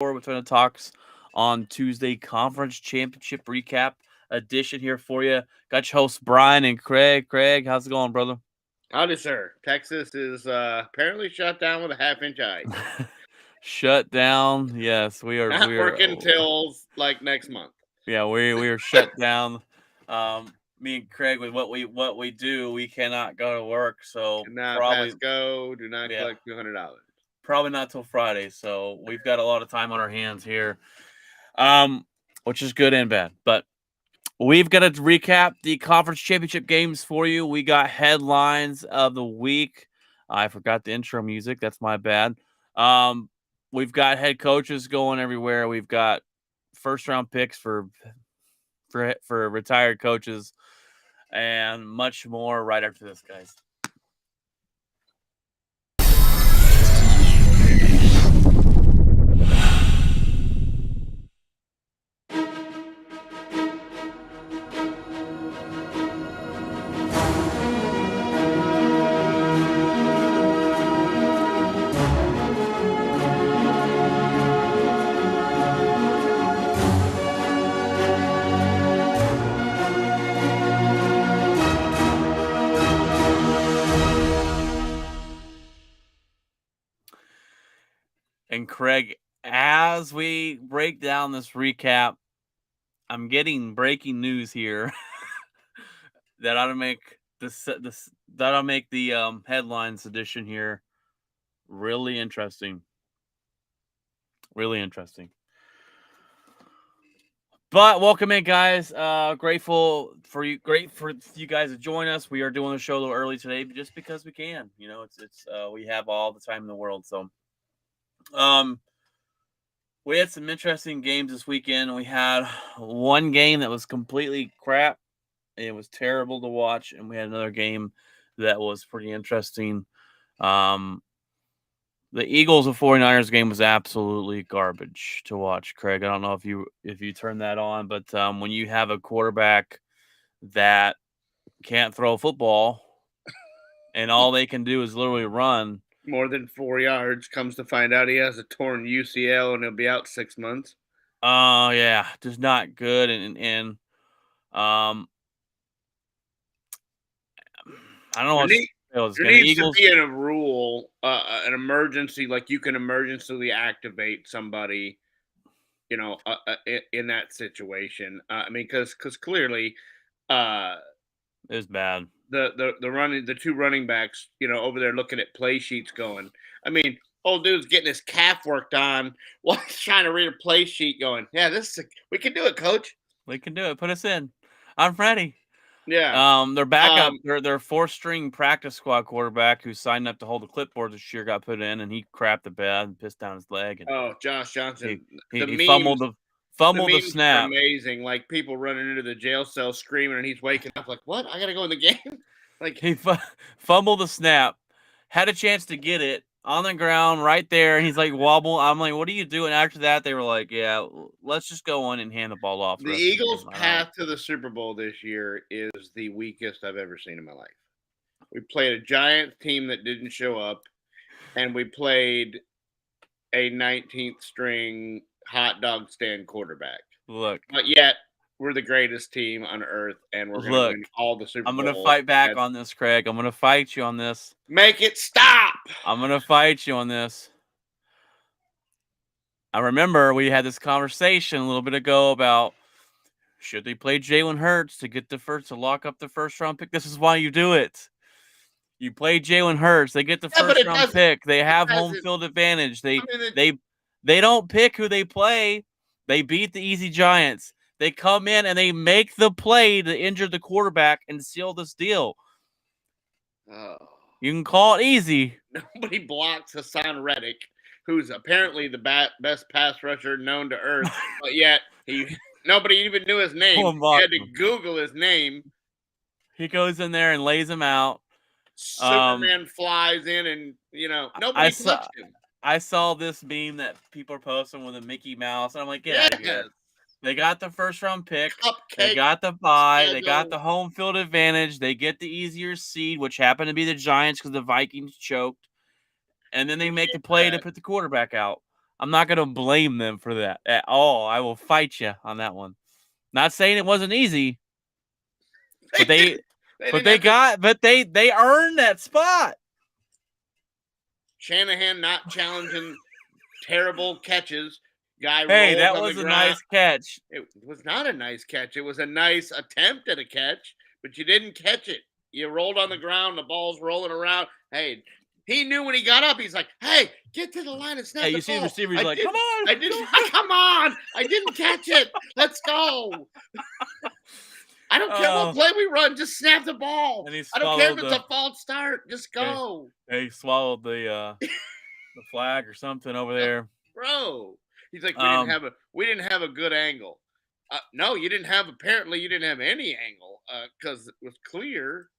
Return to Talks on Tuesday Conference Championship Recap edition here for you. Got your hosts Brian and Craig. Craig, how's it going, brother? Howdy, sir. Texas is apparently shut down with a half-inch ice. Shut down. Yes, we are. Not We are. working till like next month. Yeah, we are shut down. Me and Craig, with what we do, we cannot go to work. So Cannot pass probably, go. Do not yeah, collect $200. probably not till Friday. So we've got a lot of time on our hands here. Um, which is good and bad, but we've got to recap the conference championship games for you. We got headlines of the week. I forgot the intro music. That's my bad. Um, we've got head coaches going everywhere. We've got first round picks for retired coaches and much more right after this, guys. And Craig, as we break down this recap, I'm getting breaking news here that ought to make this that'll make the headlines edition here really interesting. Really interesting. But welcome in, guys. Grateful for you. Great for you guys to join us. We are doing the show a little early today, just because we can. You know, it's we have all the time in the world. So, um, we had some interesting games this weekend. We had one game that was completely crap. It was terrible to watch, and we had another game that was pretty interesting. Um, the Eagles and 49ers game was absolutely garbage to watch, Craig. I don't know if you turned that on, but when you have a quarterback that can't throw a football and all they can do is literally run. More than 4 yards. Comes to find out he has a torn UCL and he'll be out 6 months. Oh yeah, just not good. And um, I don't know what else. There Can the needs to Eagles? be a rule, an emergency, like you can emergency activate somebody, in that situation. I mean, because clearly, uh, It's bad. the two running backs, over there looking at play sheets, going. I mean, old dude's getting his calf worked on while he's trying to read a play sheet, going, "Yeah, we can do it, coach. We can do it. Put us in. I'm ready." Yeah." Their backup, their four-string practice squad quarterback who signed up to hold the clipboard this year got put in, and he crapped the bed and pissed down his leg, and Oh, Josh Johnson. he, The he memes, fumbled the are snap. amazing. Like people running into the jail cell screaming, and he's waking up like, "What? I gotta go in the game." Like, He fumbled the snap, had a chance to get it on the ground right there, and he's like wobble. I'm like, what are you doing? After that, they were like, yeah, let's just go on and hand the ball off. the Eagles' path to the Super Bowl this year is the weakest I've ever seen in my life. We played a Giants team that didn't show up, and we played a 19th string hot dog stand quarterback. Look, But yet, we're the greatest team on earth, and we're going to win all the Super I'm Bowl. going to fight back on this, Craig. I'm going to fight you on this. Make it stop! I'm going to fight you on this. I remember we had this conversation a little bit ago about should they play Jalen Hurts to lock up the first round pick. This is why you do it. You play Jalen Hurts, they get the first round pick. They have home field advantage. They don't pick who they play. They beat the easy Giants. They come in and they make the play to injure the quarterback and seal this deal. Oh. You can call it easy. Nobody blocks Hassan Reddick, who's apparently the best pass rusher known to earth, but yet nobody even knew his name. He had to Google his name. He goes in there and lays him out. Superman flies in, and nobody touched him. I saw this meme that people are posting with a Mickey Mouse, and I'm like, get out of here. They got the first round pick. They got the bye. They got the home field advantage. They get the easier seed, which happened to be the Giants because the Vikings choked. And then they make the play to put the quarterback out. I'm not going to blame them for that at all. I will fight you on that one. Not saying it wasn't easy, but they earned that spot. Shanahan not challenging terrible catches. Guy Hey, rolls that on was the a ground. nice catch. It was not a nice catch. It was a nice attempt at a catch, but you didn't catch it. You rolled on the ground. The ball's rolling around. Hey, he knew when he got up. He's like, "Hey, get to the line and snap Hey, the you see the ball." receiver's like, "Come on, I didn't. Come on! I didn't catch it. Let's go. I don't care what play we run. Just snap the ball. And he I don't care if swallowed it's a false start. Just go." He swallowed the flag or something over there. Bro, he's like, we didn't have a good angle. No, you didn't have. Apparently, you didn't have any angle because it was clear.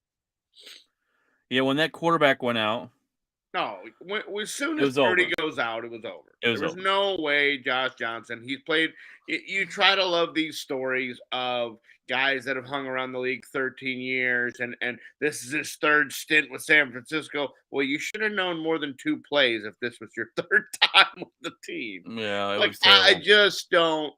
Yeah, when that quarterback went out. No, as soon as Purdy goes out, it was over. There was no way Josh Johnson. He's played. You try to love these stories of guys that have hung around the league 13 years, and this is his third stint with San Francisco. Well, you should have known more than 2 plays if this was your third time with the team. Yeah, it was terrible. I just don't.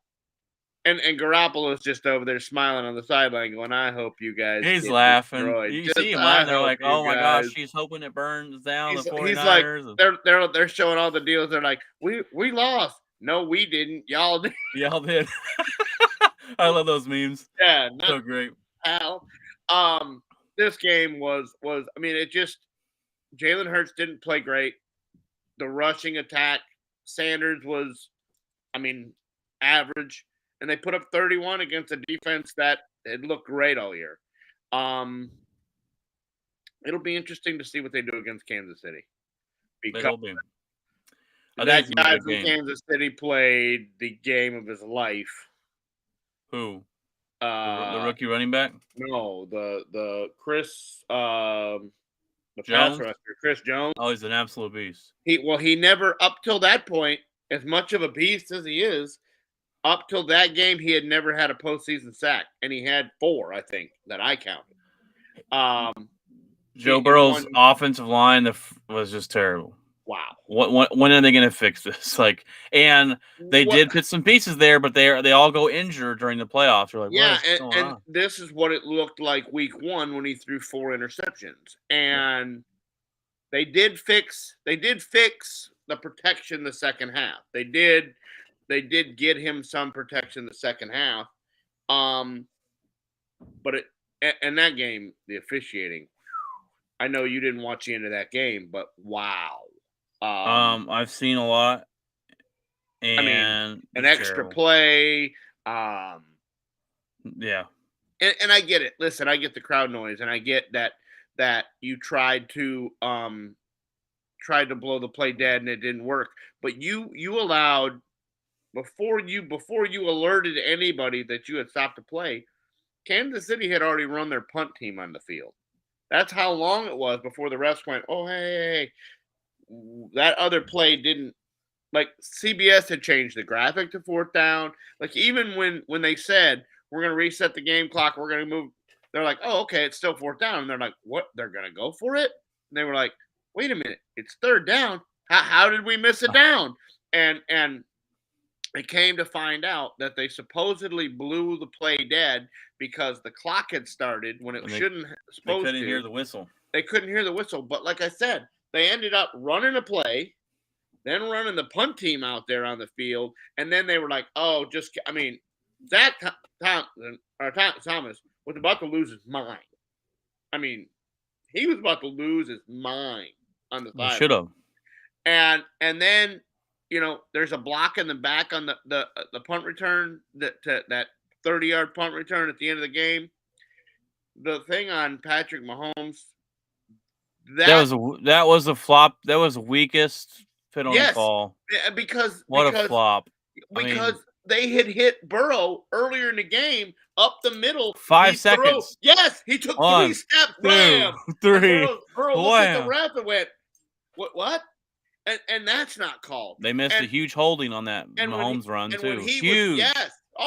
And Garoppolo's just over there smiling on the sideline going, I hope you guys He's laughing. Destroyed. You see him laughing. They're like, oh my gosh, he's hoping it burns down the 49ers. He's like, they're showing all the deals. They're like, we lost. No, we didn't. Y'all did. Y'all did. I love those memes. Yeah. So great. Pal. This game was I mean, it just Jalen Hurts didn't play great. The rushing attack, Sanders was, I mean, average. And they put up 31 against a defense that had looked great all year. It'll be interesting to see what they do against Kansas City. Because that guy from Kansas City played the game of his life. Who? The rookie running back? No, the Chris the Jones? pass rusher, Chris Jones. Oh, he's an absolute beast. He never, up till that point, as much of a beast as he is, up till that game, he had never had a postseason sack, and he had 4, I think, that I counted. Joe Burrow's offensive line was just terrible. Wow. When are they going to fix this? And they did put some pieces there, but they all go injured during the playoffs. You're like, yeah, and this is what it looked like week 1 when he threw 4 interceptions, and they did fix the protection the second half. They did get him some protection the second half. But in that game, the officiating, I know you didn't watch the end of that game, but wow. I've seen a lot. And I mean, an extra play. Yeah. And I get it. Listen, I get the crowd noise, and I get that you tried to blow the play dead and it didn't work. But you allowed, before you alerted anybody that you had stopped the play, Kansas City had already run their punt team on the field. That's how long it was before the refs went, oh, hey. That other play didn't, like, CBS had changed the graphic to 4th down. Like, even when they said, we're going to reset the game clock, we're going to move, they're like, oh, okay, it's still 4th down. And they're like, what? They're going to go for it? And they were like, wait a minute, it's 3rd down. How did we miss it down? And it came to find out that they supposedly blew the play dead because the clock had started when it shouldn't supposed to. They couldn't hear the whistle. They couldn't hear the whistle. But like I said, they ended up running a play, then running the punt team out there on the field, and then they were like, oh, Zach Thomas was about to lose his mind. I mean, he was about to lose his mind on the sideline. Should have. And then, there's a block in the back on the punt return, that 30-yard punt return at the end of the game. The thing on Patrick Mahomes, that was a flop. That was the weakest penalty call. Because a flop. Because they had hit Burrow earlier in the game up the middle. 5 seconds. Yes, he took 3 steps. 2, 3. Burrow looked at the ref and went, what? And that's not called. They missed a huge holding on that Mahomes run too. Huge.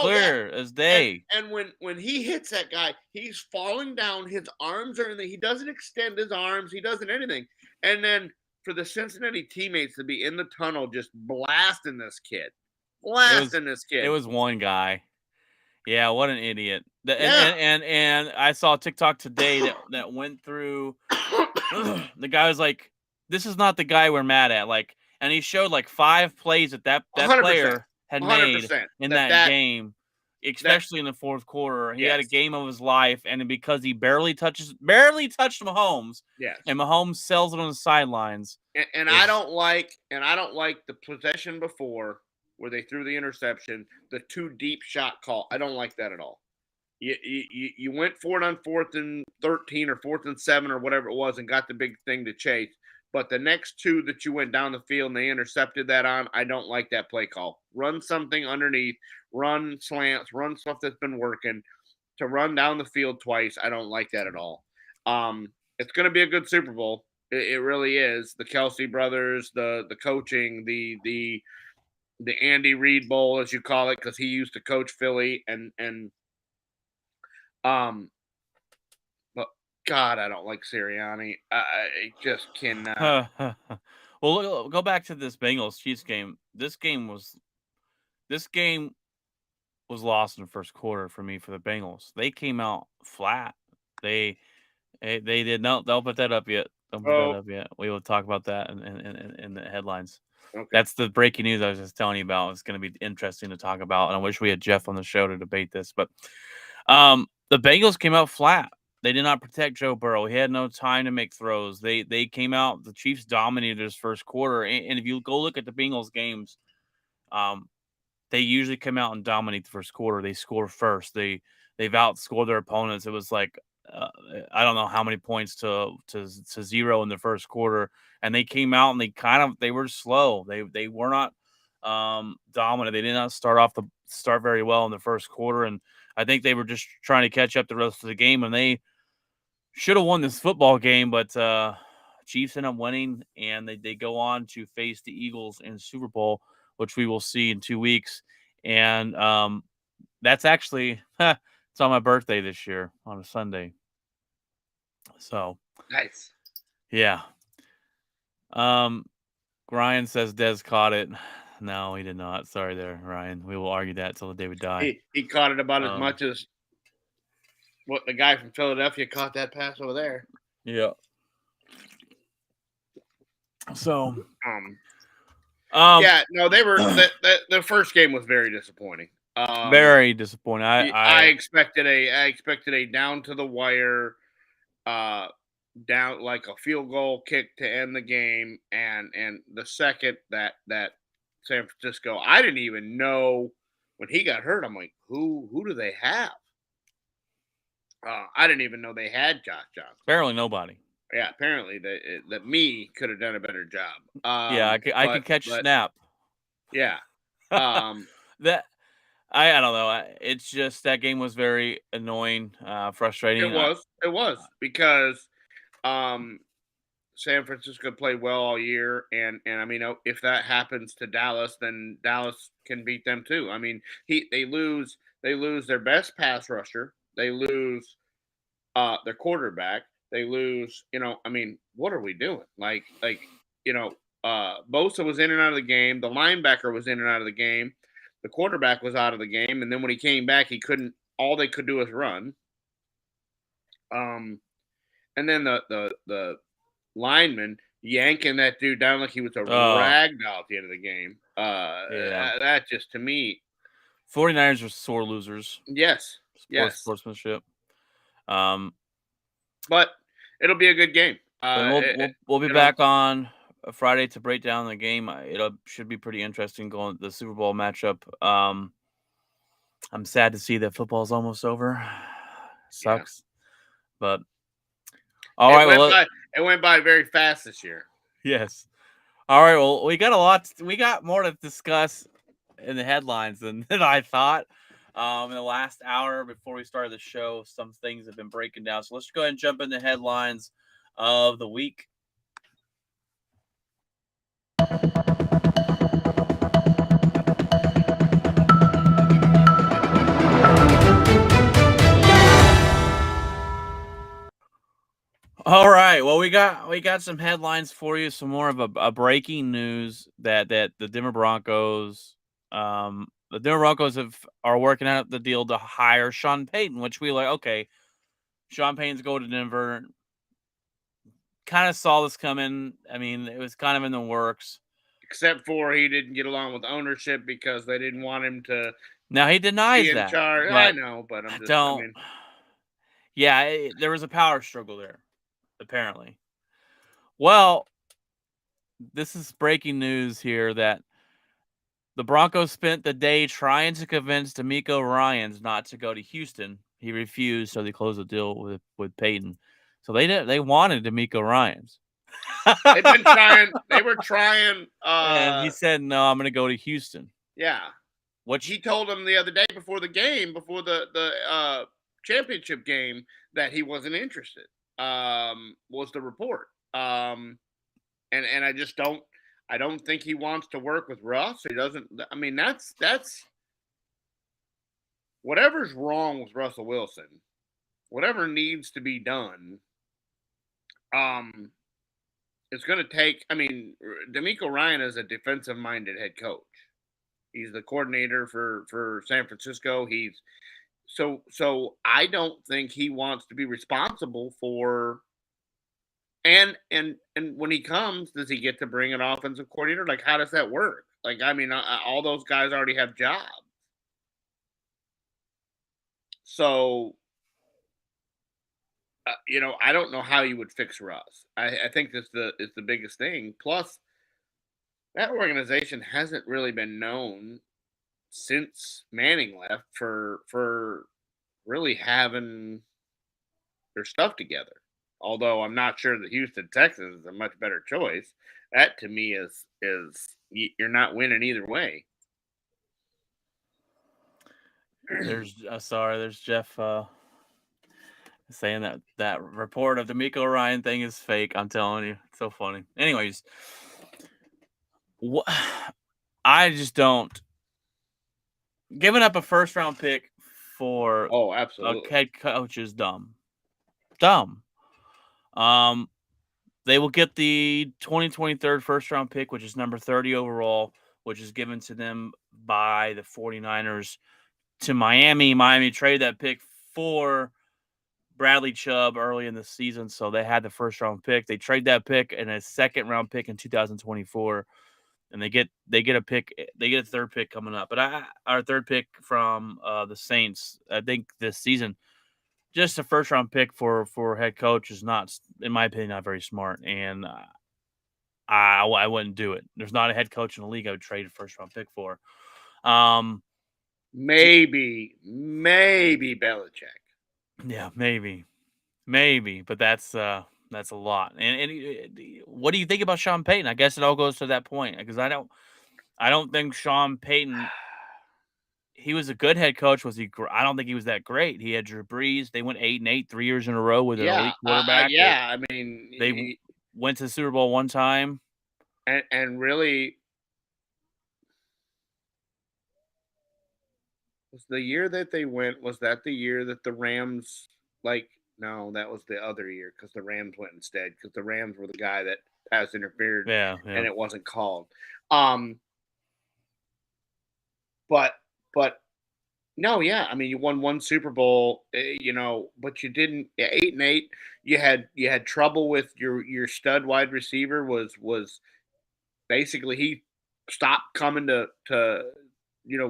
Clear as day. And when he hits that guy, he's falling down. His arms are he doesn't extend his arms. He doesn't anything. And then for the Cincinnati teammates to be in the tunnel just blasting this kid. It was one guy. Yeah, what an idiot. Yeah. And I saw a TikTok today that went through. The guy was like, "This is not the guy we're mad at." Like, and he showed like 5 plays that 100%. player had made 100%. in that game, especially in the fourth quarter. He had a Yes. game of his life, and because he barely touched Mahomes, Yes. and Mahomes sells it on the sidelines. And I don't like the possession before where they threw the interception, the too deep shot call. I don't like that at all. You went for it on 4th and 13 or 4th and 7 or whatever it was and got the big thing to chase. But the next 2 that you went down the field and they intercepted that on, I don't like that play call. Run something underneath, run slants, run stuff that's been working. To run down the field twice, I don't like that at all. It's going to be a good Super Bowl. It really is. The Kelsey brothers, the coaching, the Andy Reid Bowl, as you call it, because he used to coach Philly, but God, I don't like Sirianni. I just cannot. Well, go back to this Bengals Chiefs game. This game was lost in the first quarter for me for the Bengals. They came out flat. They did not. Don't put that up yet. Don't put that up yet. We will talk about that in the headlines. Okay. That's the breaking news I was just telling you about. It's going to be interesting to talk about, and I wish we had Jeff on the show to debate this. But the Bengals came out flat. They did not protect Joe Burrow. He had no time to make throws. They came out. The Chiefs dominated his first quarter, and if you go look at the Bengals games, they usually come out and dominate the first quarter. They score first. They've outscored their opponents. It was like I don't know how many points to 0 in the first quarter, and they came out and they were slow. They were not dominant. They did not start very well in the first quarter, and I think they were just trying to catch up the rest of the game, and they should have won this football game, but Chiefs end up winning, and they go on to face the Eagles in Super Bowl, which we will see in 2 weeks. And that's actually it's on my birthday this year on a Sunday. So Nice. Yeah. Ryan says Dez caught it. No, he did not. Sorry there, Ryan. We will argue that till the day we die. He caught it about as much as what the guy from Philadelphia caught that pass over there. Yeah. So yeah, no, they were the first game was very disappointing. Very disappointing. I expected a down to the wire, down like a field goal kick to end the game, and the second that San Francisco, I didn't even know when he got hurt. I'm like, who do they have? I didn't even know they had Josh Johnson. Apparently nobody. Yeah, apparently that me could have done a better job. Yeah, I could catch snap. Yeah. That I don't know. It's just that game was very annoying, frustrating. It was because San Francisco played well all year, and I mean, if that happens to Dallas, then Dallas can beat them too. I mean, they lose their best pass rusher, they lose their quarterback, they lose. I mean, what are we doing? Like Bosa was in and out of the game, the linebacker was in and out of the game, the quarterback was out of the game, and then when he came back, he couldn't. All they could do was run. And then the lineman yanking that dude down like he was a rag doll at the end of the game. That just, to me, 49ers are sore losers. Yes. Sportsmanship. But it'll be a good game. We'll be back on Friday to break down the game. It should be pretty interesting going the Super Bowl matchup. I'm sad to see that football's almost over. Sucks. But all right, it went by very fast this year. Yes. All right. Well, we got more to discuss in the headlines than I thought. In the last hour before we started the show, some things have been breaking down. So let's go ahead and jump into headlines of the week. All right. right. Well, we got some headlines for you. Some more of a breaking news that the Denver Broncos, are working out the deal to hire Sean Payton, which we like. Okay, Sean Payton's going to Denver. Kind of saw this coming. I mean, it was kind of in the works. Except for he didn't get along with ownership because they didn't want him to Now he denies be in that, charge. I but know, but I I'm just, I don't. mean, Yeah, there was a power struggle there, apparently. Well, this is breaking news here that the Broncos spent the day trying to convince D'Amico Ryans not to go to Houston. He refused, so they closed the deal with Peyton. So they wanted D'Amico Ryans. they've been trying. They were trying. And he said, "No, I'm going to go to Houston." Yeah. Which He told them the other day before the game, before the championship game, that he wasn't interested. Was the report. And I just don't think he wants to work with Russ. He doesn't. I mean, that's whatever's wrong with Russell Wilson, whatever needs to be done. It's going to take. I mean, D'Amico Ryan is a defensive-minded head coach. He's the coordinator for San Francisco. He's so I don't think he wants to be responsible for. And when he comes, does he get to bring an offensive coordinator? Like, how does that work? Like, I mean, all those guys already have jobs. So, I don't know how you would fix Russ. I think that's the biggest thing. Plus, that organization hasn't really been known since Manning left for really having their stuff together. Although I'm not sure that Houston Texans is a much better choice. That to me is you're not winning either way. there's Jeff saying that report of D'Amico Ryan thing is fake. I'm telling you, it's so funny. Anyways, I just don't. Giving up a first round pick for a Absolutely. head coach is dumb. Dumb. They will get the 2023 first round pick, which is number 30 overall, which is given to them by the 49ers to Miami. Miami traded that pick for Bradley Chubb early in the season, so they had the first round pick. They trade that pick and a second round pick in 2024, and they get a pick. They get a third pick coming up, but our third pick from the Saints, I think this season. Just a first round pick for head coach is not, in my opinion, not very smart, and I wouldn't do it. There's not a head coach in the league I would trade a first round pick for. Maybe Belichick. Yeah, maybe, but that's a lot. And what do you think about Sean Payton? I guess it all goes to that point because I don't think Sean Payton. He was a good head coach. Was he? I don't think he was that great. He had Drew Brees. They went 8-8 3 years in a row with an elite quarterback. I mean, they went to the Super Bowl one time, and really, was the year that they went. Was that the year that the Rams? Like, no, that was the other year because the Rams went instead because the Rams were the guy that pass interfered. Yeah. And it wasn't called. But no, yeah. I mean, you won one Super Bowl, but you didn't. 8-8. You had trouble with your stud wide receiver. Was basically he stopped coming to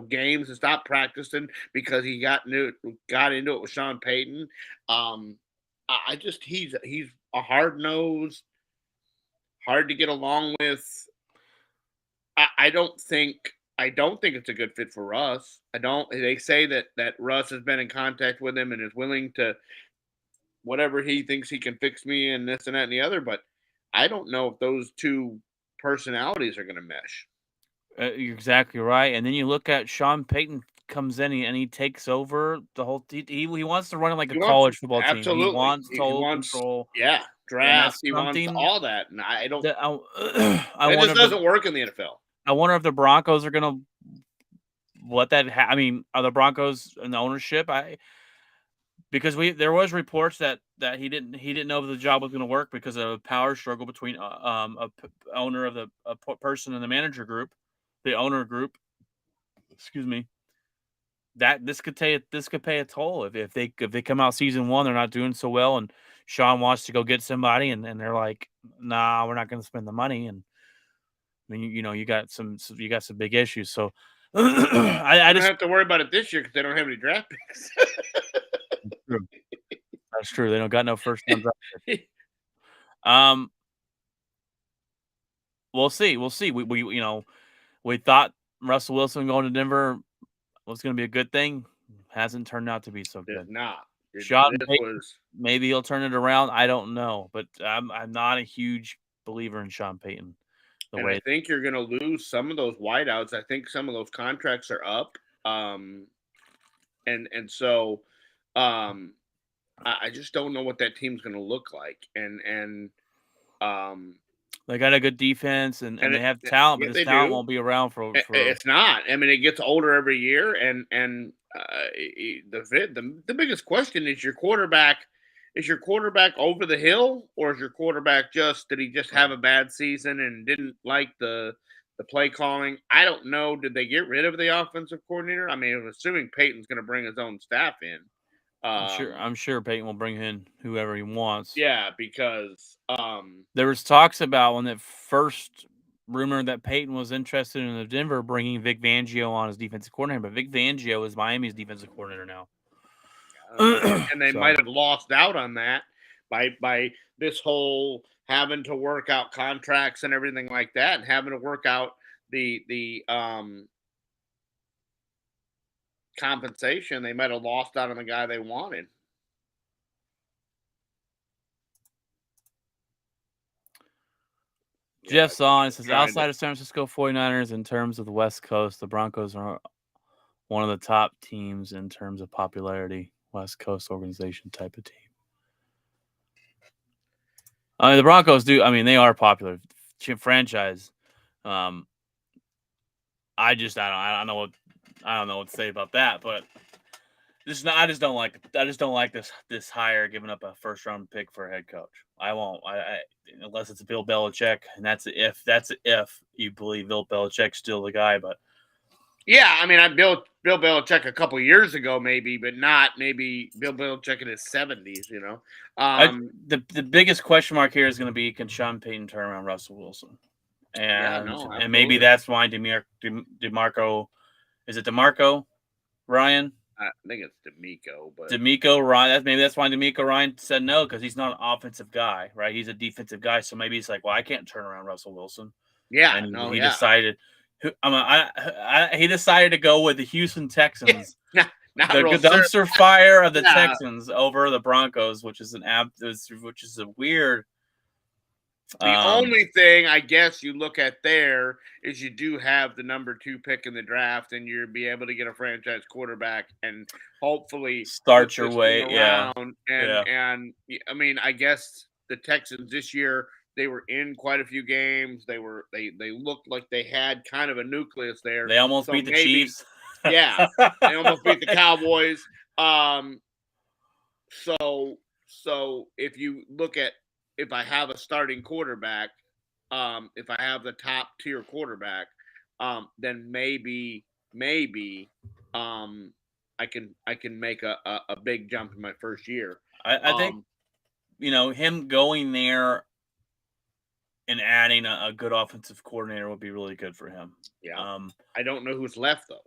games and stopped practicing because he got into it with Sean Payton. He's a hard-nosed, hard to get along with. I don't think it's a good fit for Russ. They say that Russ has been in contact with him and is willing to whatever he thinks he can fix me and this and that and the other, but I don't know if those two personalities are going to mesh. You're exactly right. And then you look at Sean Payton comes in and he takes over the whole. He wants to run it like a college football team. Absolutely. He wants total control. Yeah, draft. He wants all that, and I don't. It just doesn't work in the NFL. I wonder if the Broncos are going to let that. I mean, are the Broncos in the ownership? because there was reports that he didn't know if the job was going to work because of a power struggle between owner of the person in the manager group, the owner group. Excuse me. That this could pay a toll if they come out season 1, they're not doing so well, and Sean wants to go get somebody, and they're like, nah, we're not going to spend the money, and I mean you got some big issues. So I don't just have to worry about it this year because they don't have any draft picks. That's true. They don't got no first round draft pick. Um, we'll see. We'll see. We thought Russell Wilson going to Denver was going to be a good thing. Hasn't turned out to be so good. It's not. Sean Payton, maybe he'll turn it around. I don't know, but I'm not a huge believer in Sean Payton. I think you're going to lose some of those wideouts. I think some of those contracts are up. And so I just don't know what that team's going to look like. And they got a good defense and they have talent, but this talent won't be around for. It's not. I mean, it gets older every year, and the biggest question is your quarterback. Is your quarterback over the hill, or is your quarterback did he just have a bad season and didn't like the play calling? I don't know. Did they get rid of the offensive coordinator? I mean, I'm assuming Peyton's going to bring his own staff in. I'm sure Peyton will bring in whoever he wants. Yeah, because there was talks about when that first rumor that Peyton was interested in the Denver bringing Vic Fangio on as defensive coordinator, but Vic Fangio is Miami's defensive coordinator now. And they might have lost out on that by this whole having to work out contracts and everything like that, and having to work out the compensation. They might have lost out on the guy they wanted. Jeff's on. It says, outside of San Francisco 49ers, in terms of the West Coast, the Broncos are one of the top teams in terms of popularity. West Coast organization type of team. I mean, the Broncos do. I mean, they are popular franchise. I don't know what to say about that, but I just don't like this hire, giving up a first round pick for a head coach. I won't. I unless it's Bill Belichick, and that's if you believe Bill Belichick's still the guy. But yeah, I mean, I Bill Belichick a couple years ago, maybe, but not maybe Bill Belichick in his 70s. You know, the biggest question mark here is going to be, can Sean Payton turn around Russell Wilson? And maybe that's why DeMarco, is it DeMarco Ryan? I think it's DeMeco, but DeMeco Ryan. Maybe that's why DeMeco Ryan said no, because he's not an offensive guy, right? He's a defensive guy, so maybe he's like, well, I can't turn around Russell Wilson. Yeah, and he decided. He decided to go with the Houston Texans, the dumpster fire of the Texans over the Broncos, which is a weird. The only thing I guess you look at there is you do have the number 2 pick in the draft, and you'll be able to get a franchise quarterback and hopefully start your way. And I mean, I guess the Texans this year, they were in quite a few games. They looked like they had kind of a nucleus there. They almost beat the Chiefs. Yeah, they almost beat the Cowboys. So if you look at, if I have a starting quarterback, if I have the top tier quarterback, then maybe I can make a big jump in my first year. I think him going there and adding a good offensive coordinator would be really good for him. Yeah. I don't know who's left though.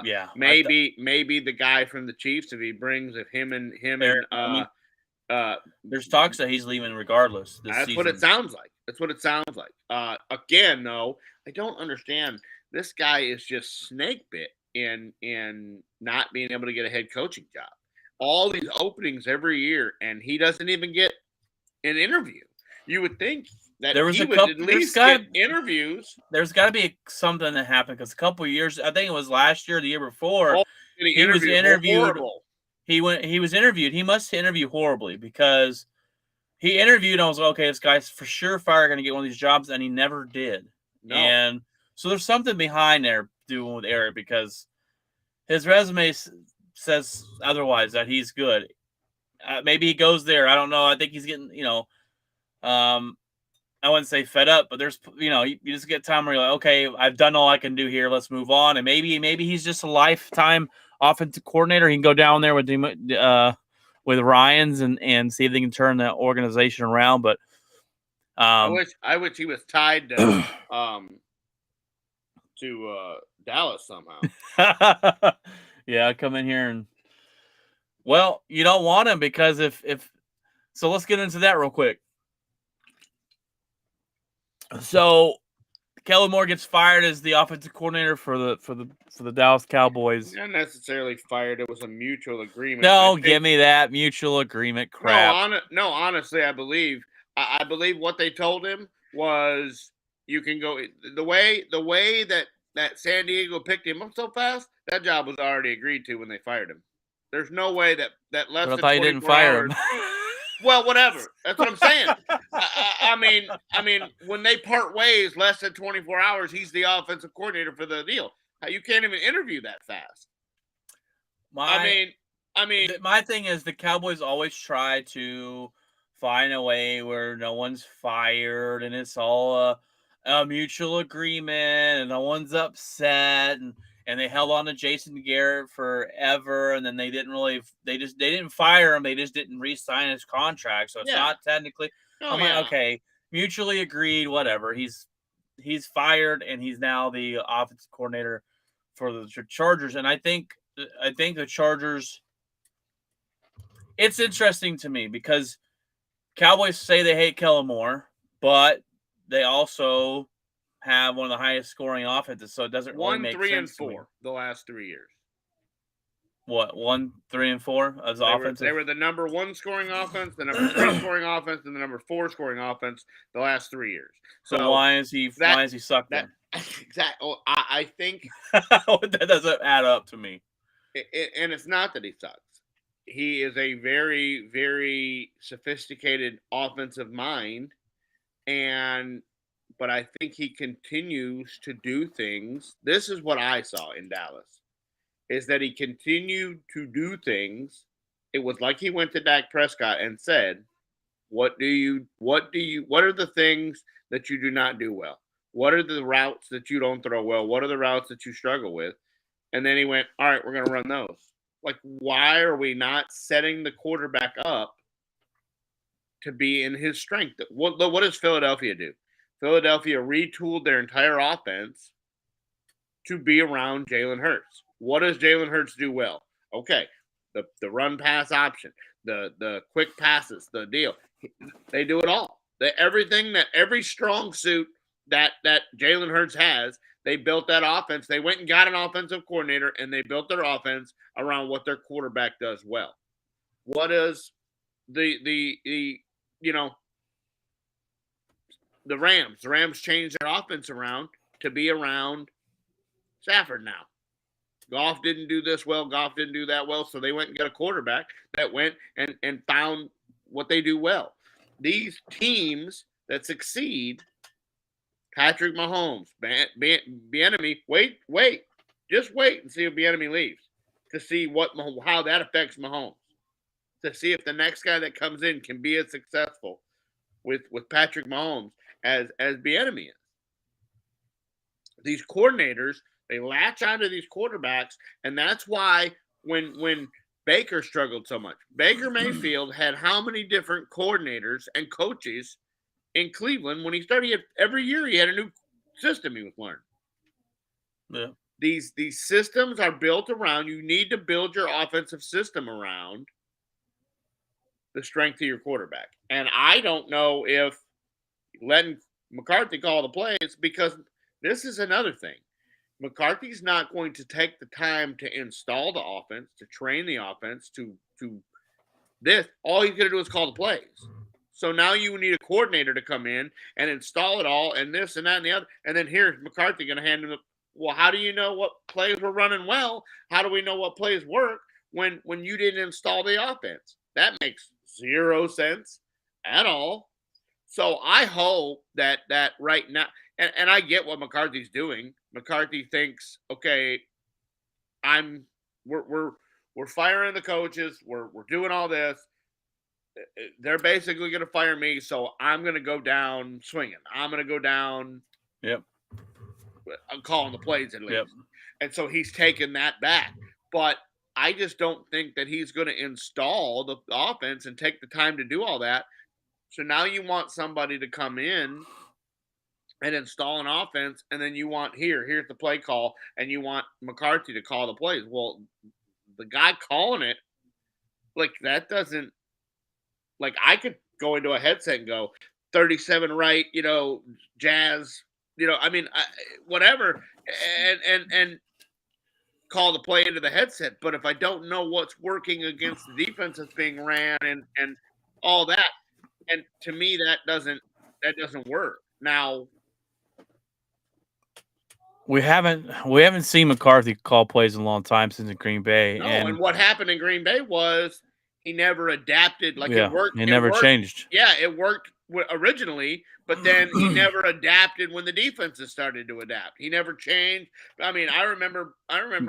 Yeah. Maybe the guy from the Chiefs, if he brings, there's talks that he's leaving regardless. That's what it sounds like. Again, though, I don't understand. This guy is just snake bit in not being able to get a head coaching job. All these openings every year, and he doesn't even get an interview. You would think that he would at least get interviews. There's got to be something that happened, because a couple of years, I think it was last year, the year before, he was interviewed. Horrible. He was interviewed. He must interview horribly, because he interviewed and I was like, okay, this guy's for sure going to get one of these jobs, and he never did. No. And so there's something behind there doing with Eric, because his resume says otherwise, that he's good. Maybe he goes there. I don't know. I think he's getting, I wouldn't say fed up, but there's, you just get time where you're like, okay, I've done all I can do here. Let's move on. And maybe he's just a lifetime offensive coordinator. He can go down there with Ryans and see if they can turn the organization around. But I wish he was tied to Dallas somehow. Yeah, come in here and you don't want him because if so, let's get into that real quick. So Kellen Moore gets fired as the offensive coordinator for the Dallas Cowboys. Not necessarily fired. It was a mutual agreement. No, give me that mutual agreement crap. No, honestly, I believe what they told him was you can go the way that San Diego picked him up so fast. That job was already agreed to when they fired him. There's no way that less than 24 didn't fire hours, him. Well, whatever. That's what I'm saying. I mean, when they part ways, less than 24 hours, he's the offensive coordinator for the deal. You can't even interview that fast. My thing is the Cowboys always try to find a way where no one's fired and it's all a mutual agreement and no one's upset and they held on to Jason Garrett forever, and then they didn't fire him. They just didn't re-sign his contract, so it's not technically. Like, okay, mutually agreed, whatever. He's fired, and he's now the offensive coordinator for the Chargers. And I think the Chargers. It's interesting to me because Cowboys say they hate Kellen Moore, but they also have one of the highest scoring offenses, so it doesn't really make sense. 1, 3, and 4 the last 3 years. What, 1, 3, and 4 as offensive? They were the number 1 scoring offense, the number 3 scoring offense, and the number 4 scoring offense the last 3 years. So why is he sucked then? Exactly. I think that doesn't add up to me. And it's not that he sucks. He is a very, very sophisticated offensive mind, but I think he continues to do things. This is what I saw in Dallas, is that he continued to do things. It was like he went to Dak Prescott and said, what are the things that you do not do well? What are the routes that you don't throw well? What are the routes that you struggle with? And then he went, all right, we're going to run those. Like, why are we not setting the quarterback up to be in his strength? What does Philadelphia do? Philadelphia retooled their entire offense to be around Jalen Hurts. What does Jalen Hurts do well? Okay, the run pass option, the quick passes, the deal. They do it all. Every strong suit that Jalen Hurts has, they built that offense. They went and got an offensive coordinator, and they built their offense around what their quarterback does well. What is the Rams? The Rams changed their offense around to be around Stafford now. Goff didn't do this well. Goff didn't do that well. So they went and got a quarterback that went and found what they do well. These teams that succeed, Patrick Mahomes, Bieniemy, just wait and see if Bieniemy leaves to see how that affects Mahomes, to see if the next guy that comes in can be as successful with Patrick Mahomes as Bieniemy is. These coordinators, they latch onto these quarterbacks, and that's why when Baker struggled so much. Baker Mayfield had how many different coordinators and coaches in Cleveland when he started? Every year he had a new system he was learning. Yeah. These systems are built around, you need to build your offensive system around the strength of your quarterback. And I don't know if letting McCarthy call the plays, because this is another thing. McCarthy's not going to take the time to install the offense, to train the offense, to this. All he's going to do is call the plays. So now you need a coordinator to come in and install it all, and this and that and the other. And then here's McCarthy going to hand him the, well, how do you know what plays were running well? How do we know what plays work when you didn't install the offense? That makes zero sense at all. So I hope that right now, and I get what McCarthy's doing. McCarthy thinks, okay, we're we're firing the coaches. We're doing all this. They're basically going to fire me, so I'm going to go down swinging. I'm going to go down. Yep. I'm calling the plays at least. Yep. And so he's taken that back. But I just don't think that he's going to install the offense and take the time to do all that. So now you want somebody to come in and install an offense, and then you want here's the play call, and you want McCarthy to call the plays. Well, the guy calling it, like that doesn't, like I could go into a headset and go 37 right, jazz, whatever, and call the play into the headset. But if I don't know what's working against the defense that's being ran and all that, and to me that doesn't work. Now we haven't seen McCarthy call plays in a long time since in Green Bay. No, and what happened in Green Bay was he never adapted. Like it worked. It never changed. Yeah, it worked originally, but then he never adapted when the defenses started to adapt. He never changed. I mean, I remember, Aaron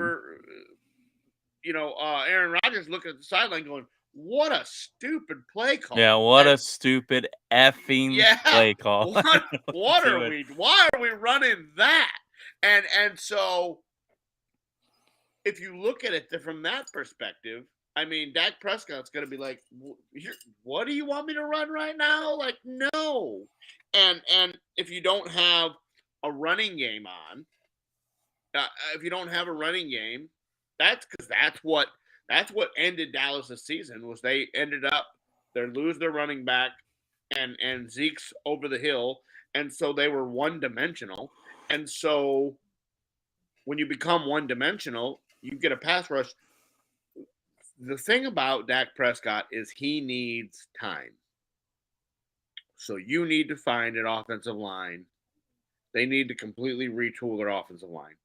Rodgers looking at the sideline going, "What a stupid play call!" Yeah, what a stupid effing play call. What are we? Why are we running that? And so, if you look at it from that perspective, I mean, Dak Prescott's going to be like, "What do you want me to run right now?" Like, no. And if you don't have a running game on, if you don't have a running game, that's because that's what ended Dallas' season. Was they ended up they lose their running back, and Zeke's over the hill, and so they were one dimensional. And so when you become one dimensional, you get a pass rush. The thing about Dak Prescott is he needs time. So you need to find an offensive line. They need to completely retool their offensive line.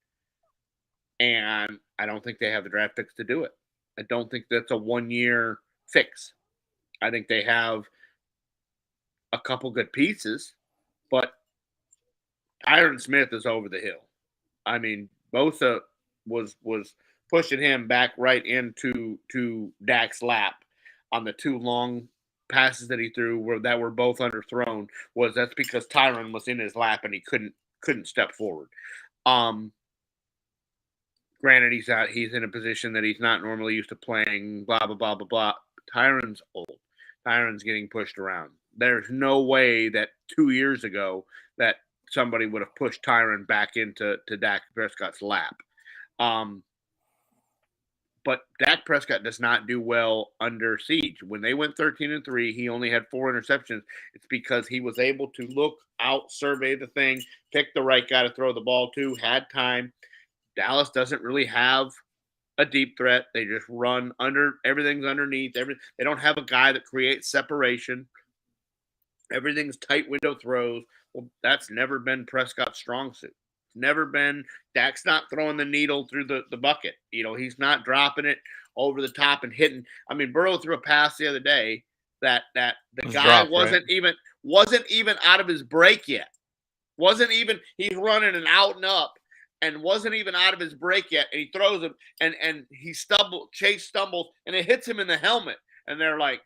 And I don't think they have the draft picks to do it. I don't think that's a one-year fix. I think they have a couple good pieces, but Tyron Smith is over the hill. I mean, Bosa was pushing him back right into Dak's lap on the two long passes that he threw that were both underthrown. That's because Tyron was in his lap and he couldn't step forward. Granted, he's in a position that he's not normally used to playing. Blah blah blah blah blah. Tyron's old. Tyron's getting pushed around. There's no way that 2 years ago that somebody would have pushed Tyron back into Dak Prescott's lap. But Dak Prescott does not do well under siege. When they went 13-3, he only had 4 interceptions. It's because he was able to look out, survey the thing, pick the right guy to throw the ball to, had time. Dallas doesn't really have a deep threat. They just run under. Everything's underneath. They don't have a guy that creates separation. Everything's tight window throws. Well, that's never been Prescott's strong suit. It's never been. Dak's not throwing the needle through the bucket. He's not dropping it over the top and hitting. I mean, Burrow threw a pass the other day that the guy wasn't even out of his break yet. He's running an out and up and wasn't even out of his break yet. And he throws him and he Chase stumbles and it hits him in the helmet. And they're like,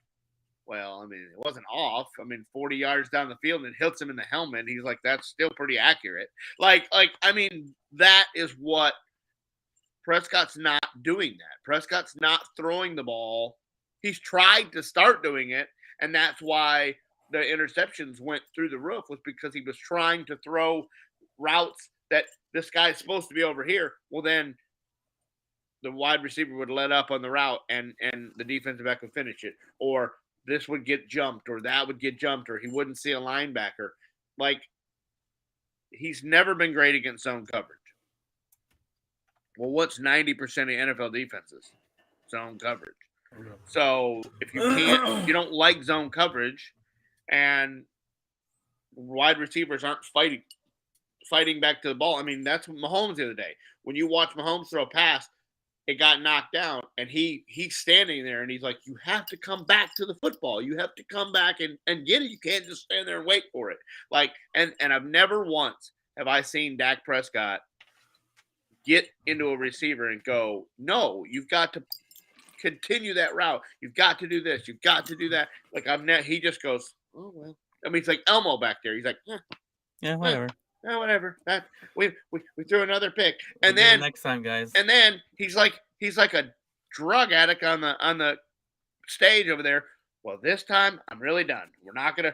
well, I mean, it wasn't off. I mean, 40 yards down the field and it hits him in the helmet. He's like, that's still pretty accurate. I mean, that is what Prescott's not doing that. Prescott's not throwing the ball. He's tried to start doing it. And that's why the interceptions went through the roof, was because he was trying to throw routes that this guy's supposed to be over here. Well, then the wide receiver would let up on the route and the defensive back would finish it. Or this would get jumped, or that would get jumped, or he wouldn't see a linebacker. Like, he's never been great against zone coverage. Well, what's 90% of NFL defenses? Zone coverage. So if you don't like zone coverage, and wide receivers aren't fighting back to the ball. I mean, that's what Mahomes the other day. When you watch Mahomes throw a pass, it got knocked down, and he's standing there, and he's like, you have to come back to the football. You have to come back and get it. You can't just stand there and wait for it. And I've never once have I seen Dak Prescott get into a receiver and go, no, you've got to continue that route. You've got to do this. You've got to do that. Like he just goes, oh well. I mean, it's like Elmo back there. He's like, yeah, whatever. Whatever. That we threw another pick, and We'll then next time, guys. And then he's like a drug addict on the stage over there. Well, this time I'm really done. We're not gonna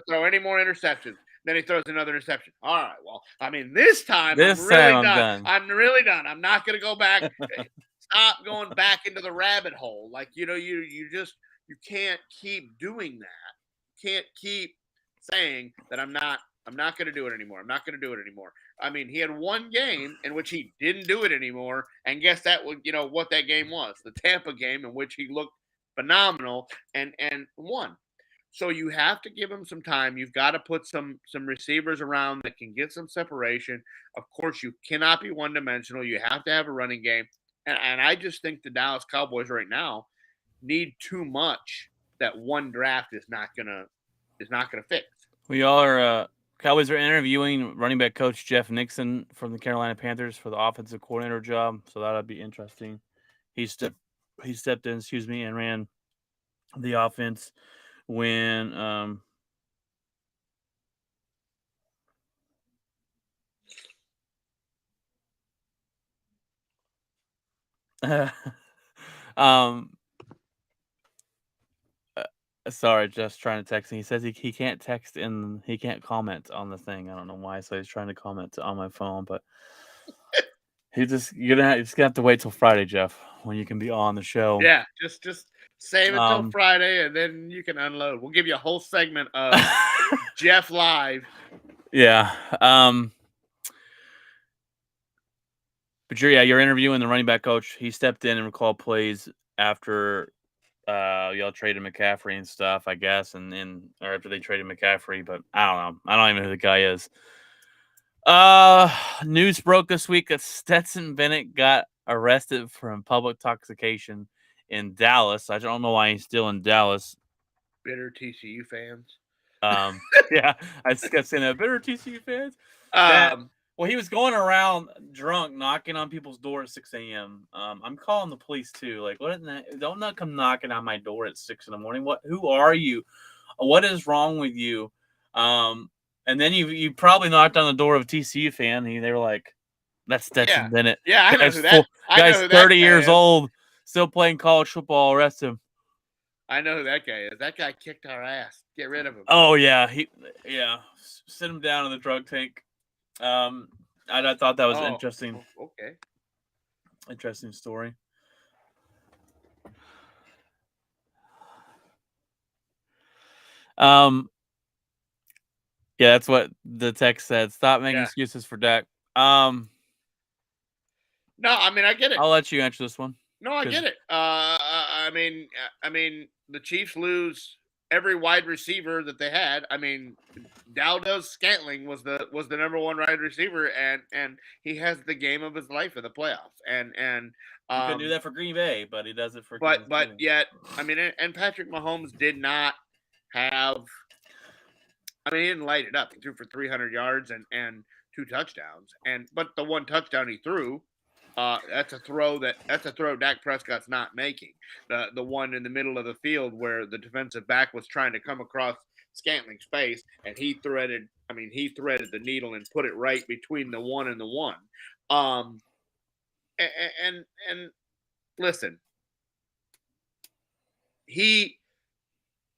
throw any more interceptions. Then he throws another interception. All right. Well, I mean, this time I'm really done. I'm really done. I'm not gonna go back. Stop going back into the rabbit hole. Like, you can't keep doing that. Can't keep saying that I'm not going to do it anymore. I'm not going to do it anymore. I mean, he had one game in which he didn't do it anymore, and guess that would what that game was, the Tampa game, in which he looked phenomenal and won. So you have to give him some time. You've got to put some receivers around that can get some separation. Of course, you cannot be one-dimensional. You have to have a running game. And I just think the Dallas Cowboys right now need too much that one draft is not gonna fix. We all are. Cowboys are interviewing running back coach Jeff Nixon from the Carolina Panthers for the offensive coordinator job, so that'll be interesting. He stepped in, and ran the offense when sorry, just trying to text me. He says he can't text and he can't comment on the thing. I don't know why, so he's trying to comment on my phone, but you're gonna have to wait till Friday, Jeff, when you can be on the show. Yeah, just save it till Friday, and then you can unload. We'll give you a whole segment of Jeff live. Yeah. But you're interviewing the running back coach. He stepped in and recalled plays after y'all traded McCaffrey and stuff, I guess, or after they traded McCaffrey, but I don't know. I don't even know who the guy is. News broke this week that Stetson Bennett got arrested for public intoxication in Dallas. I don't know why he's still in Dallas. Bitter TCU fans. Yeah, I just got saying that. Bitter TCU fans. Well, he was going around drunk, knocking on people's door at 6 a.m. I'm calling the police too. Like, don't not come knocking on my door at 6 a.m. Who are you? What is wrong with you? And then you probably knocked on the door of a TCU fan. They were like, "That's Stetson Bennett." Yeah, I know who that. Guy's 30 years old, still playing college football. Arrest him. I know who that guy is. That guy kicked our ass. Get rid of him. Oh yeah, sit him down in the drug tank. I thought that was interesting. Okay. Interesting story. Yeah, that's what the text said. Stop making excuses for Dak. No, I mean, I get it. I'll let you answer this one. No, I get it. I mean, the Chiefs lose every wide receiver that they had. I mean, Scantling was the number one wide receiver, and he has the game of his life in the playoffs. And he couldn't do that for Green Bay, but he does it for. But yet, I mean, and Patrick Mahomes did not have. I mean, he didn't light it up. He threw for 300 yards and 2 touchdowns. But the one touchdown he threw, that's a throw Dak Prescott's not making. The one in the middle of the field where the defensive back was trying to come across Scantling's face, and he threaded the needle and put it right between the 1 and the 1. And listen,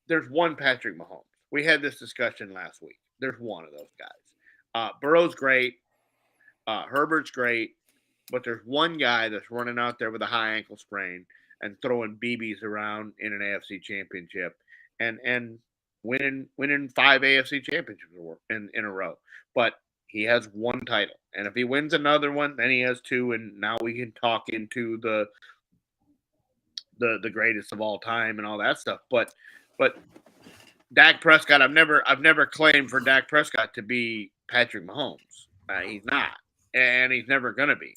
there's one Patrick Mahomes. We had this discussion last week. There's one of those guys. Burrow's great. Herbert's great. But there's one guy that's running out there with a high ankle sprain and throwing BBs around in an AFC championship and winning 5 AFC championships in a row. But he has 1 title. And if he wins another one, then he has 2. And now we can talk into the greatest of all time and all that stuff. But Dak Prescott, I've never claimed for Dak Prescott to be Patrick Mahomes. He's not, and he's never gonna be.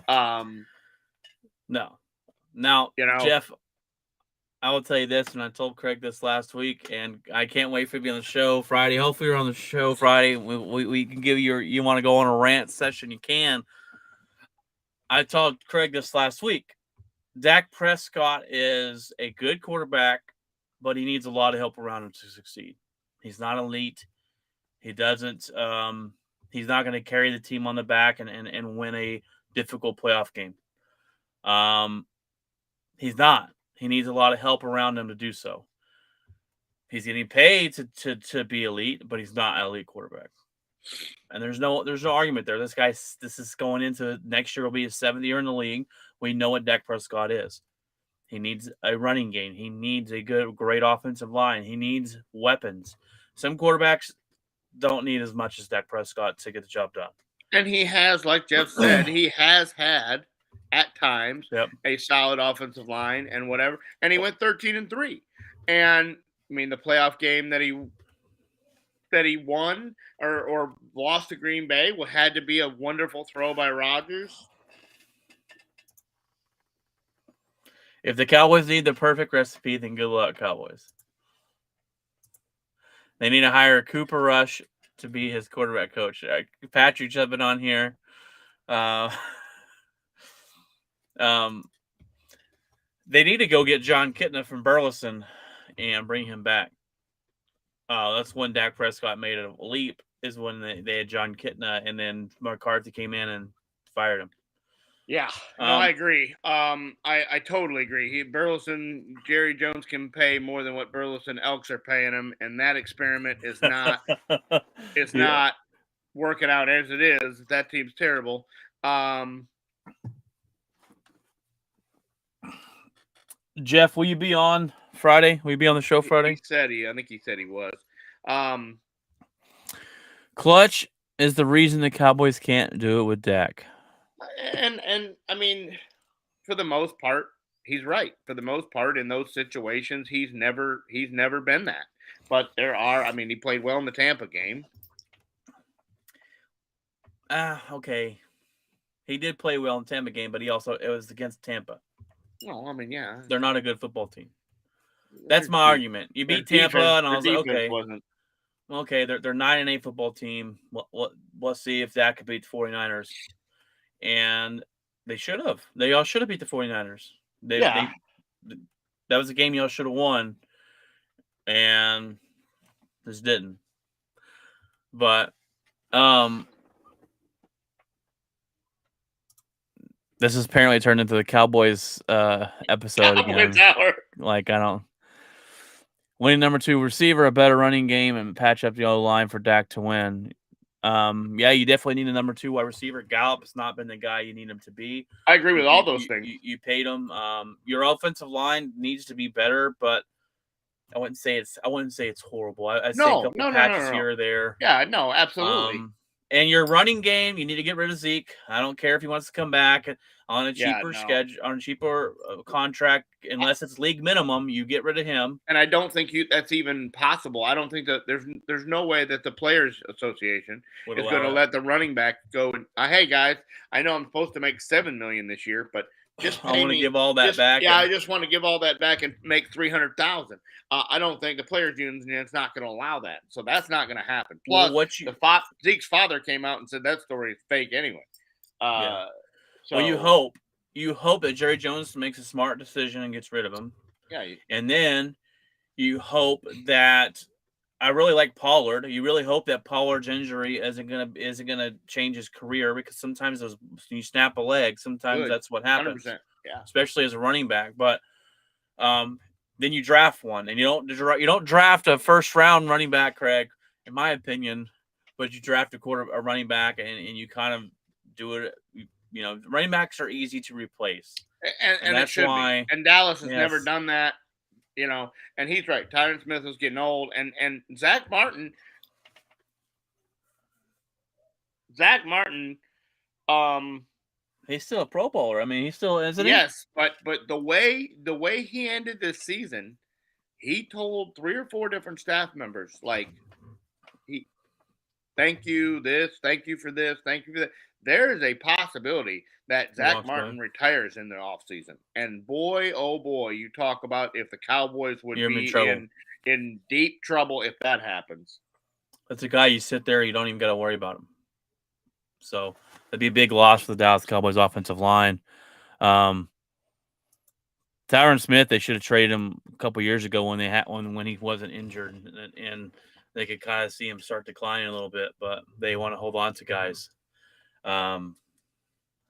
No. Now, Jeff, I will tell you this, and I told Craig this last week, and I can't wait for you to be on the show Friday. Hopefully, you're on the show Friday. We can give you want to go on a rant session, you can. I told Craig this last week. Dak Prescott is a good quarterback, but he needs a lot of help around him to succeed. He's not elite. He doesn't. He's not going to carry the team on the back and win a difficult playoff game. He's not. He needs a lot of help around him to do so. He's getting paid to be elite, but he's not an elite quarterback. And there's no argument there. This is going into next year will be his 7th year in the league. We know what Dak Prescott is. He needs a running game. He needs a great offensive line. He needs weapons. Some quarterbacks don't need as much as Dak Prescott to get the job done. And he has, like Jeff said, he has had at times a solid offensive line and whatever. And he went 13-3. And I mean, the playoff game that he won or lost to Green Bay had to be a wonderful throw by Rodgers. If the Cowboys need the perfect recipe, then good luck, Cowboys. They need to hire Cooper Rush to be his quarterback coach. Patrick's been on here. They need to go get John Kitna from Burleson and bring him back. That's when Dak Prescott made a leap, is when they had John Kitna, and then McCarthy came in and fired him. Yeah, no, I agree. I totally agree. Burleson, Jerry Jones can pay more than what Burleson Elks are paying him, and that experiment is not not working out as it is. That team's terrible. Jeff, will you be on Friday? Will you be on the show Friday? I think he said he was. Clutch is the reason the Cowboys can't do it with Dak. And I mean, for the most part, he's right. For the most part, in those situations, he's never been that. But he played well in the Tampa game. Okay. He did play well in the Tampa game, but it was against Tampa. No, I mean, yeah. They're not a good football team. That's my argument. You beat Tampa, and I was like, okay. Okay, they're 9-8 football team. Let's see if that could beat the 49ers. And they should have. They all should have beat the 49ers. That was a game y'all should have won. And just didn't. But this has apparently turned into the Cowboys episode again. Like, I don't. Winning number 2 receiver, a better running game, and patch up the O line for Dak to win. You definitely need a number 2 wide receiver. Gallup's not been the guy you need him to be. I agree with all those things. You paid him. Your offensive line needs to be better, but I wouldn't say it's horrible. I'd say a couple patches here or there. Yeah, no, absolutely. And your running game, you need to get rid of Zeke. I don't care if he wants to come back on a cheaper schedule, on a cheaper contract, unless it's league minimum. You get rid of him. And I don't think that's even possible. I don't think that there's no way that the Players Association is going to let the running back go. And hey guys, I know I'm supposed to make $7 million this year, but just I want to give all that back. Yeah, I just want to give all that back and make $300,000. I don't think the Players Union's not going to allow that, so that's not going to happen. Plus, Zeke's father came out and said that story is fake anyway. So you hope that Jerry Jones makes a smart decision and gets rid of him. Yeah, and then you hope that. I really like Pollard. You really hope that Pollard's injury isn't gonna change his career, because sometimes when you snap a leg, sometimes that's what happens. 100%, yeah. Especially as a running back. But then you draft one, and you don't draft a first round running back, Craig, in my opinion, but you draft a running back, and you kind of do it. Running backs are easy to replace, and that's why. And Dallas has never done that. And he's right. Tyron Smith was getting old, and Zach Martin. He's still a Pro Bowler. I mean, he still isn't. Yes, but the way he ended this season, he told 3 or 4 different staff members, like, thank you this, thank you for this, thank you for that. There is a possibility that Zach Martin retires in the offseason. And boy, oh boy, you talk about if the Cowboys would be in deep trouble if that happens. That's a guy you sit there, you don't even got to worry about him. So that'd be a big loss for the Dallas Cowboys offensive line. Tyron Smith, they should have traded him a couple years ago when he wasn't injured, and they could kind of see him start declining a little bit. But they want to hold on to guys. I don't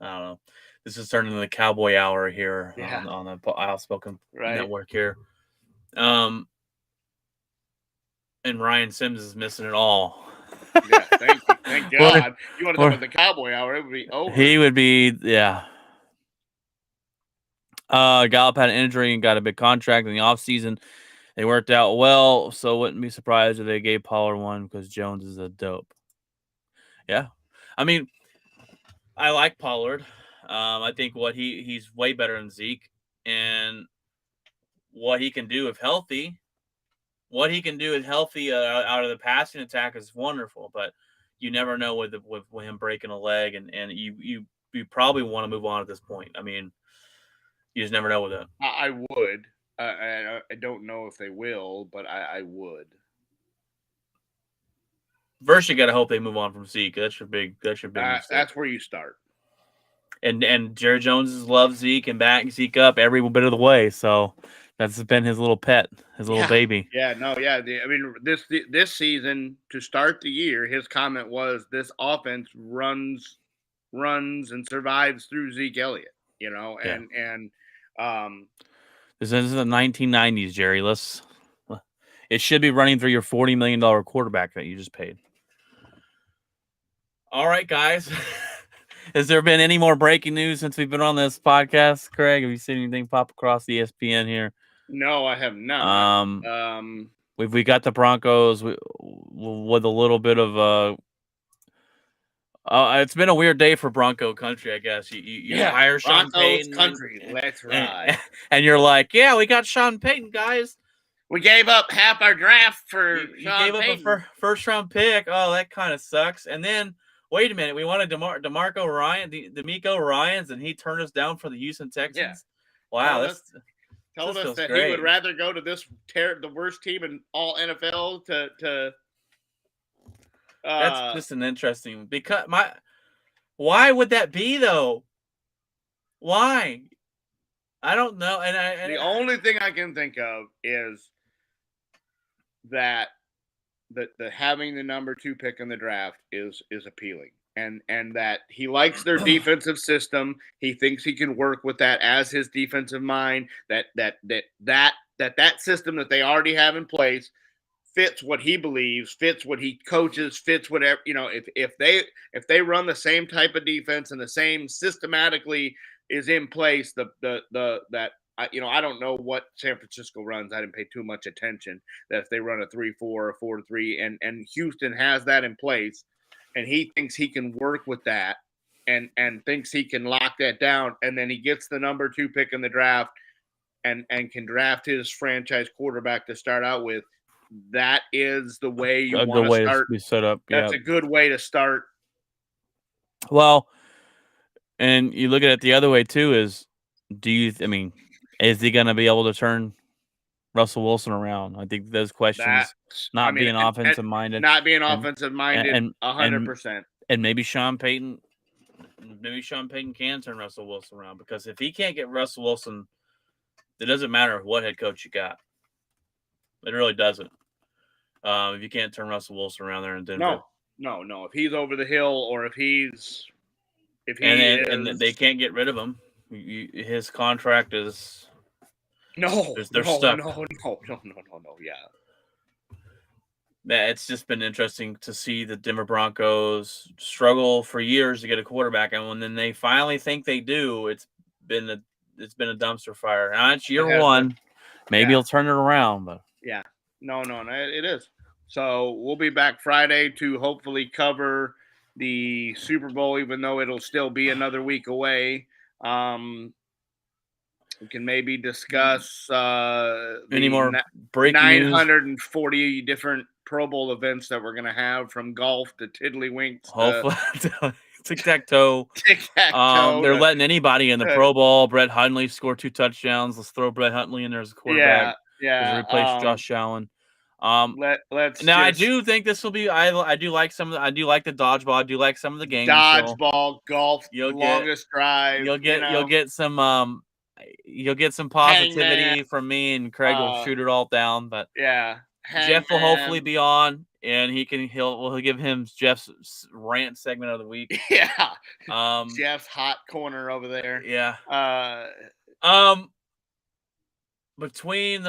know. This is turning into the Cowboy Hour here on the Outspoken Network here. And Ryan Sims is missing it all. Yeah, thank God. You want to talk about the Cowboy Hour? It would be over. He would be, yeah. Gallup had an injury and got a big contract in the offseason. They worked out well, so wouldn't be surprised if they gave Pollard one because Jones is a dope. Yeah. I mean, I like Pollard. I think he's way better than Zeke, and what he can do if healthy, out of the passing attack is wonderful. But you never know with him breaking a leg, and you probably want to move on at this point. I mean, you just never know with it. I would. I don't know if they will, but I would. First, you got to hope they move on from Zeke. That's your big mistake. That's where you start. And Jerry Jones loves Zeke and backing Zeke up every bit of the way. So that's been his little pet, his little baby. Yeah, no, yeah. I mean, this season to start the year, his comment was, "This offense runs and survives through Zeke Elliott." You know, and this is the 1990s, Jerry. It should be running through your $40 million quarterback that you just paid. All right, guys. Has there been any more breaking news since we've been on this podcast, Craig? Have you seen anything pop across the ESPN here? No, I have not. We got the Broncos with a little bit of it's been a weird day for Bronco country, I guess. You hire Sean Payton. Country, let's ride. And you're like, yeah, we got Sean Payton, guys. We gave up half our draft for Sean Payton. Up a first round pick. Oh, that kind of sucks. And then, wait a minute, we wanted DeMarco Ryans, and he turned us down for the Houston Texans. Yeah. Wow, told us that he would rather go to the worst team in all NFL to. That's just an interesting why would that be though? Why? I don't know. And the only thing I can think of is that the having the number 2 pick in the draft is appealing, and that he likes their defensive system. He thinks he can work with that as his defensive mind. That system that they already have in place fits what he believes, fits what he coaches, fits whatever, you know, if they run the same type of defense and the same systematically is in place, I don't know what San Francisco runs. I didn't pay too much attention that if they run a 3-4 or 4-3 and Houston has that in place and he thinks he can work with that and thinks he can lock that down, and then he gets the number 2 pick in the draft and can draft his franchise quarterback to start out with. That is the way you want to start. To be set up. That's a good way to start. Well, and you look at it the other way too. Is he going to be able to turn Russell Wilson around? I think those questions, being offensive minded, not being offensive minded, 100%. And maybe Sean Payton can turn Russell Wilson around, because if he can't get Russell Wilson, it doesn't matter what head coach you got. It really doesn't. If you can't turn Russell Wilson around there in Denver. No. If he's over the hill, or if they can't get rid of him, his contract is they're stuck. No. Yeah. It's just been interesting to see the Denver Broncos struggle for years to get a quarterback, and when they finally think they do, it's been a dumpster fire. Now it's year one. Maybe he'll turn it around, but yeah. No, it is. So we'll be back Friday to hopefully cover the Super Bowl, even though it'll still be another week away. We can maybe discuss any more breaking 940 news? Different Pro Bowl events that we're going to have, from golf to tiddlywinks. Hopefully. Tic-tac-toe. They're letting anybody in the Pro Bowl. Brett Hundley scored 2 touchdowns. Let's throw Brett Hundley in there as a quarterback. Yeah. Replace Josh Allen. Let's now. I do think this will be. I do like some of the. I do like the dodgeball. I do like some of the games. Dodgeball, golf, longest drive. You'll get some. you'll get some Hangman. positivity from me, and Craig will shoot it all down. But yeah, Jeff will hopefully Hangman. be on, and he'll give him Jeff's rant segment of the week. Yeah. Jeff's hot corner over there. Yeah. Between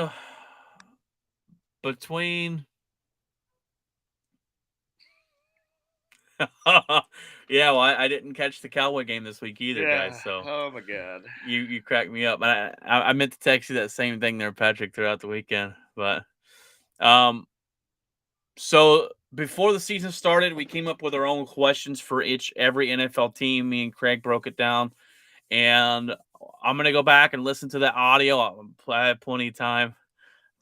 yeah, well, I didn't catch the Cowboy game this week either, guys. So oh my god, you cracked me up. I meant to text you that same thing there, Patrick, throughout the weekend. But so before the season started, we came up with our own questions for every NFL team. Me and Craig broke it down, and I'm gonna go back and listen to that audio. I have plenty of time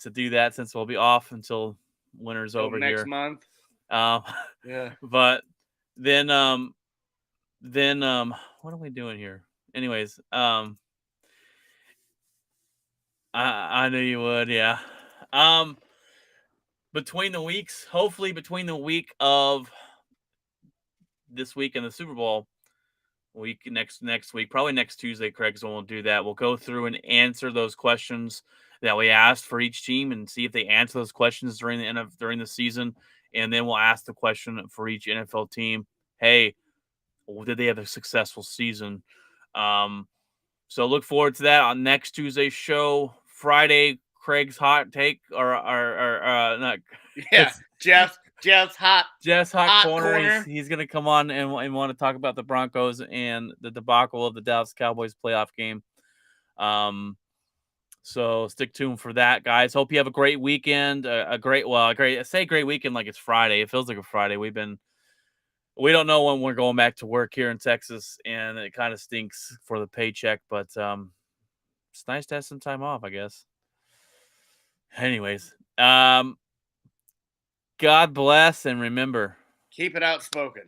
to do that since we'll be off until winter's over next here. month. Yeah, but then what are we doing here? Anyways, I knew you would, yeah. Between the weeks, hopefully between the week of this week and the Super Bowl week next week, probably next Tuesday, Craig's when we'll do that. We'll go through and answer those questions that we asked for each team and see if they answer those questions during the season, and then we'll ask the question for each NFL team. Hey, did they have a successful season? So look forward to that on next Tuesday's show. Friday, Craig's hot take or not. Yeah, Jeff's hot corner. He's gonna come on and want to talk about the Broncos and the debacle of the Dallas Cowboys playoff game. So stick tuned for that, guys. Hope you have a great weekend. I say great weekend like it's Friday. It feels like a Friday. We don't know when we're going back to work here in Texas, and it kind of stinks for the paycheck, but it's nice to have some time off, I guess. Anyways, God bless, and remember, keep it outspoken.